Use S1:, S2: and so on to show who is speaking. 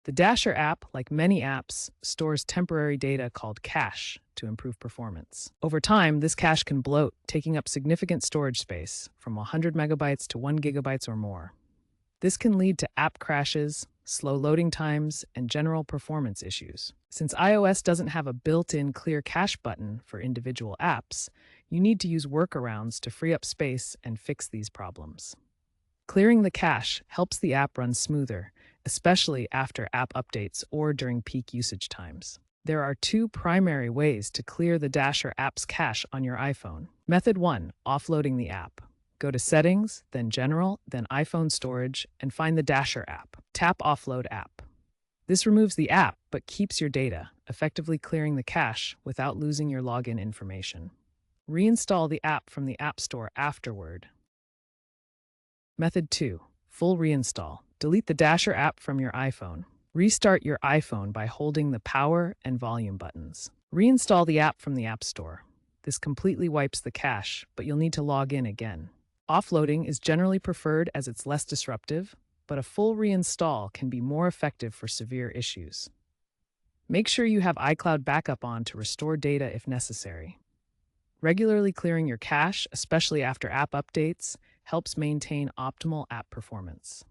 S1: The Dasher app, like many apps, stores temporary data called cache to improve performance. Over time, this cache can bloat, taking up significant storage space, from 100 megabytes to 1 gigabytes or more. This can lead to app crashes, slow loading times, and general performance issues. Since iOS doesn't have a built-in clear cache button for individual apps, you need to use workarounds to free up space and fix these problems. Clearing the cache helps the app run smoother, especially after app updates or during peak usage times. There are two primary ways to clear the Dasher app's cache on your iPhone. Method 1, offloading the app. Go to Settings, then General, then iPhone Storage, and find the Dasher app. Tap Offload App. This removes the app but keeps your data, effectively clearing the cache without losing your login information. Reinstall the app from the App Store afterward. Method 2, full reinstall. Delete the Dasher app from your iPhone. Restart your iPhone by holding the power and volume buttons. Reinstall the app from the App Store. This completely wipes the cache, but you'll need to log in again. Offloading is generally preferred as it's less disruptive, but a full reinstall can be more effective for severe issues. Make sure you have iCloud backup on to restore data if necessary. Regularly clearing your cache, especially after app updates, helps maintain optimal app performance.